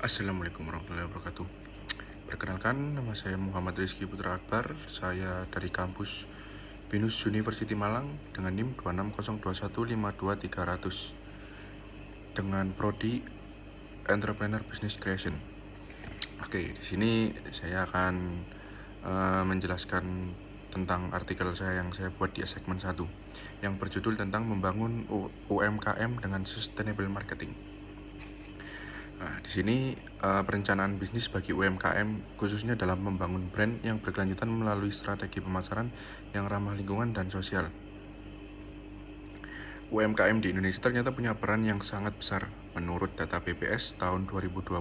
Assalamualaikum warahmatullahi wabarakatuh. Perkenalkan, nama saya Muhammad Rizky Putra Akbar. Saya dari kampus Binus University Malang dengan NIM 26021523000 dengan prodi Entrepreneur Business Creation. Oke, di sini saya akan menjelaskan tentang artikel saya yang saya buat di segmen 1 yang berjudul tentang membangun UMKM dengan Sustainable Marketing. Nah, di sini perencanaan bisnis bagi UMKM khususnya dalam membangun brand yang berkelanjutan melalui strategi pemasaran yang ramah lingkungan dan sosial. UMKM di Indonesia ternyata punya peran yang sangat besar. Menurut data BPS tahun 2022,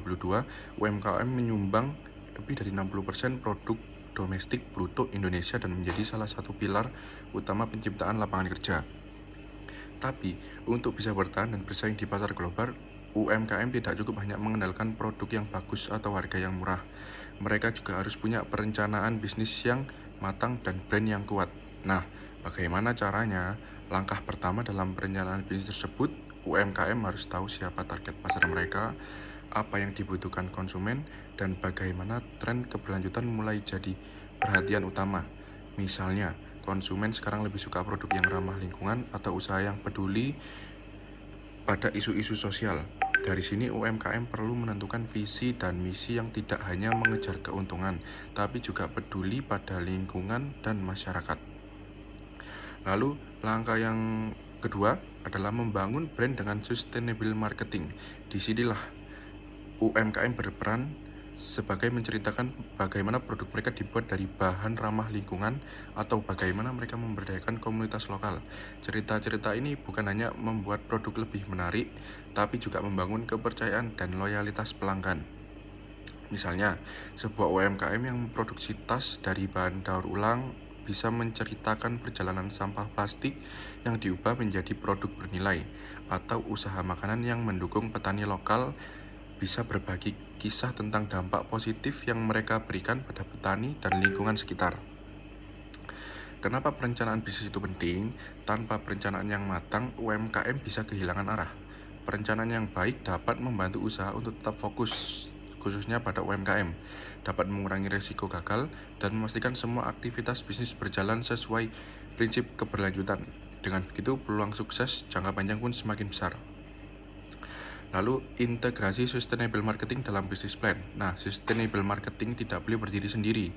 UMKM menyumbang lebih dari 60% produk domestik bruto Indonesia dan menjadi salah satu pilar utama penciptaan lapangan kerja. Tapi, untuk bisa bertahan dan bersaing di pasar global, UMKM tidak cukup hanya mengandalkan produk yang bagus atau harga yang murah. Mereka juga harus punya perencanaan bisnis yang matang dan brand yang kuat. Nah, bagaimana caranya? Langkah pertama dalam perencanaan bisnis tersebut, UMKM harus tahu siapa target pasar mereka, apa yang dibutuhkan konsumen, dan bagaimana tren keberlanjutan mulai jadi perhatian utama. Misalnya, konsumen sekarang lebih suka produk yang ramah lingkungan atau usaha yang peduli pada isu-isu sosial. Dari sini UMKM perlu menentukan visi dan misi yang tidak hanya mengejar keuntungan, tapi juga peduli pada lingkungan dan masyarakat. Lalu, langkah yang kedua adalah membangun brand dengan sustainable marketing. Disinilah UMKM berperan sebagai menceritakan bagaimana produk mereka dibuat dari bahan ramah lingkungan atau bagaimana mereka memberdayakan komunitas lokal. Cerita-cerita ini bukan hanya membuat produk lebih menarik, tapi juga membangun kepercayaan dan loyalitas pelanggan. Misalnya, sebuah UMKM yang memproduksi tas dari bahan daur ulang bisa menceritakan perjalanan sampah plastik yang diubah menjadi produk bernilai, atau usaha makanan yang mendukung petani lokal bisa berbagi kisah tentang dampak positif yang mereka berikan pada petani dan lingkungan sekitar. Kenapa perencanaan bisnis itu penting? Tanpa perencanaan yang matang, UMKM bisa kehilangan arah. Perencanaan yang baik dapat membantu usaha untuk tetap fokus, khususnya pada UMKM, dapat mengurangi risiko gagal dan memastikan semua aktivitas bisnis berjalan sesuai prinsip keberlanjutan. Dengan begitu, peluang sukses jangka panjang pun semakin besar. Lalu, integrasi sustainable marketing dalam business plan. Nah, sustainable marketing tidak boleh berdiri sendiri.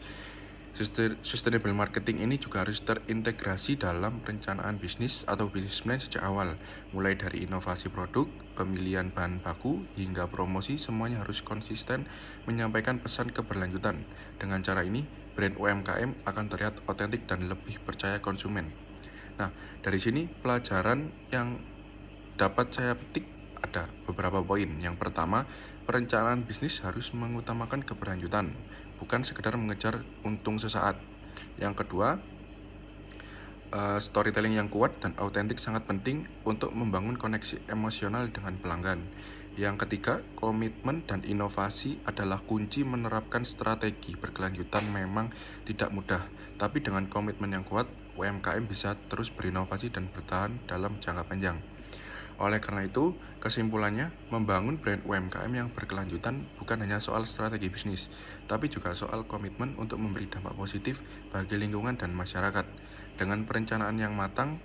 Sustainable marketing ini juga harus terintegrasi dalam perencanaan bisnis atau business plan sejak awal. Mulai dari inovasi produk, pemilihan bahan baku, hingga promosi, semuanya harus konsisten menyampaikan pesan keberlanjutan. Dengan cara ini, brand UMKM akan terlihat otentik dan lebih percaya konsumen. Nah, dari sini pelajaran yang dapat saya petik ada beberapa poin. Yang pertama, perencanaan bisnis harus mengutamakan keberlanjutan, bukan sekedar mengejar untung sesaat. Yang kedua, storytelling yang kuat dan autentik sangat penting untuk membangun koneksi emosional dengan pelanggan. Yang ketiga, komitmen dan inovasi adalah kunci menerapkan strategi berkelanjutan. Memang tidak mudah, tapi dengan komitmen yang kuat, UMKM bisa terus berinovasi dan bertahan dalam jangka panjang. Oleh karena itu, kesimpulannya, membangun brand UMKM yang berkelanjutan bukan hanya soal strategi bisnis, tapi juga soal komitmen untuk memberi dampak positif bagi lingkungan dan masyarakat. Dengan perencanaan yang matang,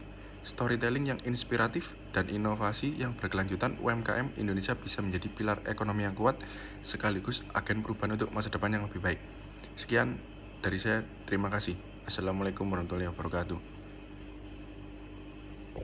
storytelling yang inspiratif, dan inovasi yang berkelanjutan, UMKM Indonesia bisa menjadi pilar ekonomi yang kuat, sekaligus agen perubahan untuk masa depan yang lebih baik. Sekian dari saya, terima kasih. Assalamualaikum warahmatullahi wabarakatuh.